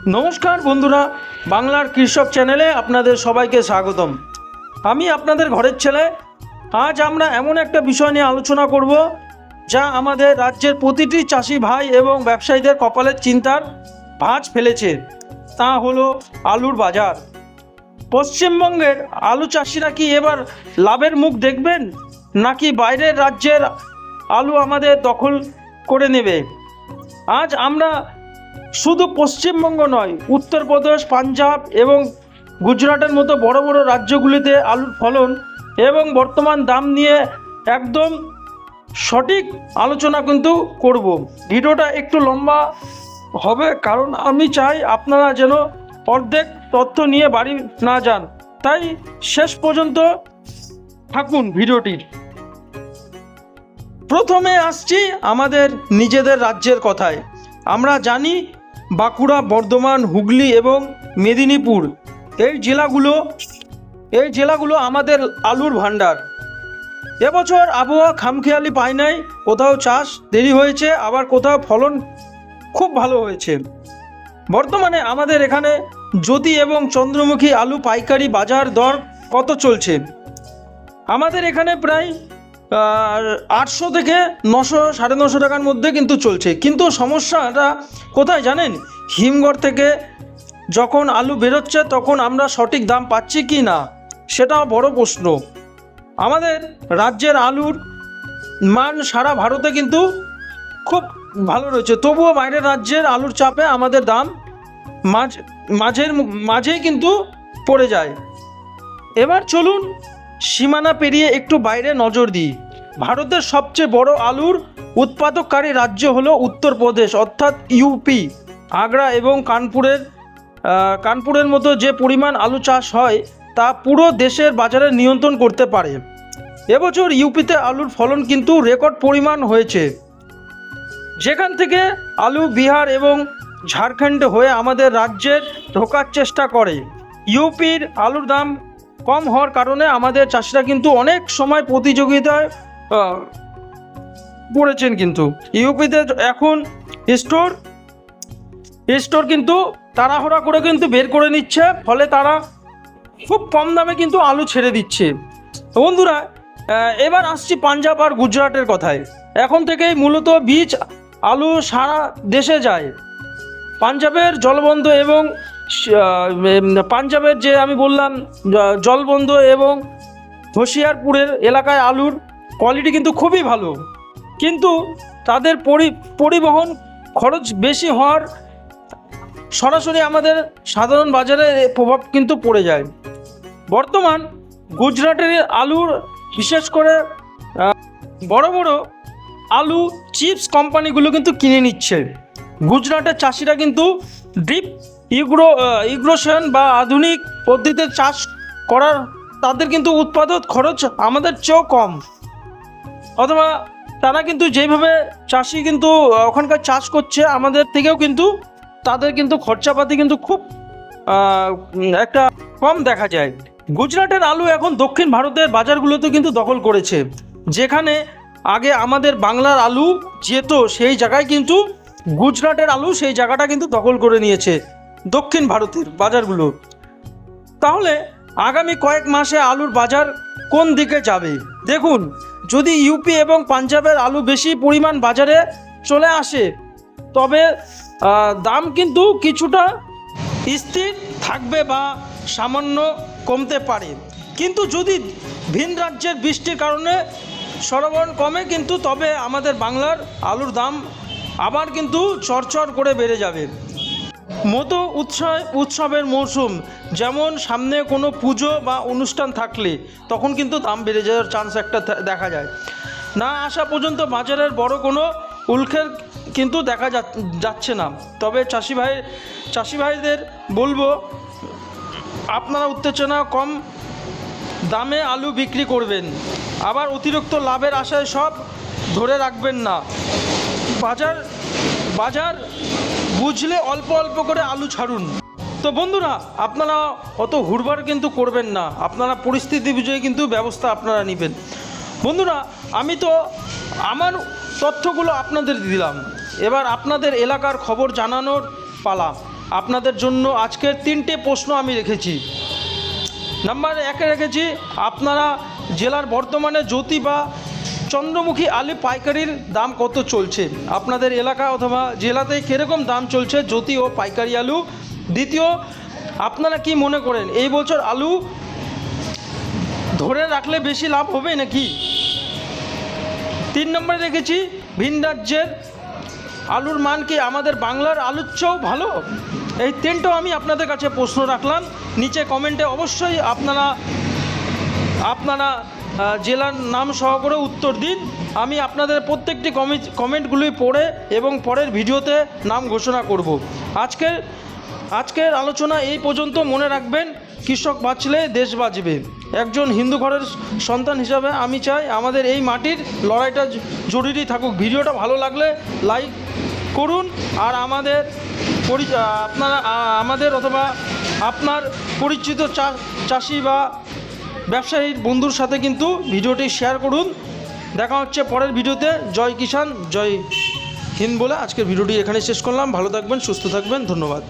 নমস্কার বন্ধুরা, বাংলার কৃষক চ্যানেলে আপনাদের সবাইকে স্বাগতম। আমি আপনাদের ঘরের ছেলে। আজ আমরা এমন একটা বিষয় নিয়ে আলোচনা করব যা আমাদের রাজ্যের প্রতিটি চাষি ভাই এবং ব্যবসায়ীদের কপালের চিন্তার ভাঁজ ফেলেছে। তা হলো আলুর বাজার। পশ্চিমবঙ্গের আলু চাষিরা কি এবার লাভের মুখ দেখবেন, নাকি বাইরের রাজ্যের আলু আমাদের দখল করে নেবে? আজ আমরা শুধু পশ্চিমবঙ্গ নয়, উত্তরপ্রদেশ, পাঞ্জাব এবং গুজরাটের মতো বড় বড় রাজ্যগুলিতে আলুর ফলন এবং বর্তমান দাম নিয়ে একদম সঠিক আলোচনা কিন্তু করব। ভিডিওটা একটু লম্বা হবে, কারণ আমি চাই আপনারা যেন অর্ধেক তথ্য নিয়ে বাড়ি না যান। তাই শেষ পর্যন্ত থাকুন ভিডিওটির। প্রথমে আসছি আমাদের নিজেদের রাজ্যের কথায়। আমরা জানি বাঁকুড়া, বর্ধমান, হুগলি এবং মেদিনীপুর এই জেলাগুলো আমাদের আলুর ভাণ্ডার। এবছর আবহাওয়া খামখেয়ালি পায় নাই, কোথাও চাষ দেরি হয়েছে, আবার কোথাও ফলন খুব ভালো হয়েছে। বর্তমানে আমাদের এখানে জ্যোতি এবং চন্দ্রমুখী আলু পাইকারি বাজার দর কত চলছে? আমাদের এখানে প্রায় 800 থেকে 900, 950 টাকার মধ্যে কিন্তু চলছে। কিন্তু সমস্যাটা কোথায় জানেন? হিমঘর থেকে যখন আলু বেরোচ্ছে তখন আমরা সঠিক দাম পাচ্ছি কি না, সেটাও বড় প্রশ্ন। আমাদের রাজ্যের আলুর মান সারা ভারতে কিন্তু খুব ভালো রয়েছে, তবুও বাইরের রাজ্যের আলুর চাপে আমাদের দাম মাঝেই কিন্তু পড়ে যায়। এবার চলুন সীমানা পেরিয়ে একটু বাইরে নজর দিই। ভারতের সবচেয়ে বড় আলুর উৎপাদককারী রাজ্য হলো উত্তরপ্রদেশ, অর্থাৎ ইউপি। আগ্রা এবং কানপুরের মতো যে পরিমাণ আলু চাষ হয় তা পুরো দেশের বাজারে নিয়ন্ত্রণ করতে পারে। এবছর ইউপিতে আলুর ফলন কিন্তু রেকর্ড পরিমাণ হয়েছে, যেখান থেকে আলু বিহার এবং ঝাড়খণ্ড হয়ে আমাদের রাজ্যের ঢোকার চেষ্টা করে। ইউপির আলুর দাম কম হওয়ার কারণে আমাদের চাষিরা কিন্তু অনেক সময় প্রতিযোগিতায় পড়েছেন। কিন্তু ইউপিতে এখন স্টোর কিন্তু তাড়াহুড়া করে কিন্তু বের করে নিচ্ছে, ফলে তারা খুব কম দামে কিন্তু আলু ছেড়ে দিচ্ছে। বন্ধুরা, এবার আসছি পাঞ্জাব আর গুজরাটের কথায়। এখন থেকেই মূলত বীজ আলু সারা দেশে যায়। পাঞ্জাবের জলবন্ধ এবং পাঞ্জাবের যে আমি বললাম জলবন্ধ এবং হোশিয়ারপুরের এলাকায় আলুর কোয়ালিটি কিন্তু খুবই ভালো, কিন্তু তাদের পরিবহন খরচ বেশি হওয়ার সরাসরি আমাদের সাধারণ বাজারে প্রভাব কিন্তু পড়ে যায়। বর্তমান গুজরাটের আলুর বিশেষ করে বড় বড় আলু চিপস কোম্পানিগুলো কিন্তু কিনে নিচ্ছে। গুজরাটের চাষিরা কিন্তু ড্রিপ ইরিগেশন বা আধুনিক পদ্ধতিতে চাষ করার তাদের কিন্তু উৎপাদন খরচ আমাদের চেয়েও কম, অথবা তারা কিন্তু যেভাবে চাষি কিন্তু ওখানকার চাষ করছে আমাদের থেকেও কিন্তু তাদের কিন্তু খরচাপাতি কিন্তু খুব একটা কম দেখা যায়। গুজরাটের আলু এখন দক্ষিণ ভারতের বাজারগুলোতে কিন্তু দখল করেছে। যেখানে আগে আমাদের বাংলার আলু যেত, সেই জায়গায় কিন্তু গুজরাটের আলু সেই জায়গাটা কিন্তু দখল করে নিয়েছে দক্ষিণ ভারতের বাজারগুলো। তাহলে আগামী কয়েক মাসে আলুর বাজার কোন দিকে যাবে? দেখুন, যদি ইউপি এবং পাঞ্জাবের আলু বেশি পরিমাণ বাজারে চলে আসে তবে দাম কিন্তু কিছুটা স্থির থাকবে বা সামান্য কমতে পারে। কিন্তু যদি ভিন রাজ্যের বৃষ্টির কারণে সরবরাহ কমে কিন্তু তবে আমাদের বাংলার আলুর দাম আবার কিন্তু চড়চড় করে বেড়ে যাবে। মতো উৎসবের মৌসুম, যেমন সামনে কোনো পুজো বা অনুষ্ঠান থাকলে তখন কিন্তু দাম বেড়ে যাওয়ার চান্স একটা দেখা যায়। না আসা পর্যন্ত বাজারের বড় কোনো উল্খের কিন্তু দেখা যাচ্ছে না। তবে চাষি ভাইদের বলবো, আপনারা উত্তেজনা কম দামে আলু বিক্রি করবেন, আবার অতিরিক্ত লাভের আশায় সব ধরে রাখবেন না। বাজার বুঝলে অল্প অল্প করে আলু ছাড়ুন। তো বন্ধুরা, আপনারা অত হুড়বার কিন্তু করবেন না, আপনারা পরিস্থিতি বুঝে কিন্তু ব্যবস্থা আপনারা নেবেন। বন্ধুরা, আমি তো আমার তথ্যগুলো আপনাদের দিলাম, এবার আপনাদের এলাকার খবর জানানোর পালা। আপনাদের জন্য আজকের 3টে প্রশ্ন আমি রেখেছি। নাম্বার 1-এ রেখেছি, আপনারা জেলার বর্তমানে জ্যোতি বা চন্দ্রমুখী আলু পাইকারির দাম কত চলছে, আপনাদের এলাকা অথবা জেলাতে কীরকম দাম চলছে জ্যোতি ও পাইকারি আলু। দ্বিতীয়, আপনারা কি মনে করেন এই বছর আলু ধরে রাখলে বেশি লাভ হবে নাকি? 3 নম্বরে রেখেছি, ভিন রাজ্যের আলুর মান কি আমাদের বাংলার আলুর চেয়েও ভালো? এই 3টেও আমি আপনাদের কাছে প্রশ্ন রাখলাম। নিচে কমেন্টে অবশ্যই আপনারা জেলার নাম সহ করে উত্তর দিন। আমি আপনাদের প্রত্যেকটি কমেন্টগুলি পড়ে এবং পরের ভিডিওতে নাম ঘোষণা করব। আজকের আলোচনা এই পর্যন্ত। মনে রাখবেন, কৃষক বাঁচলে দেশ বাঁচবে। একজন হিন্দু ঘরের সন্তান হিসাবে আমি চাই আমাদের এই মাটির লড়াইটা জরুরি থাকুক। ভিডিওটা ভালো লাগলে লাইক করুন, আর আমাদের অথবা আপনার পরিচিত চাষি বা ব্যবসায়ীর বন্ধুর সাথে কিন্তু ভিডিওটি শেয়ার করুন। দেখা হচ্ছে পরের ভিডিওতে। জয় কিষাণ, জয় হিন্দ বলে আজকের ভিডিওটি এখানে শেষ করলাম। ভালো থাকবেন, সুস্থ থাকবেন, ধন্যবাদ।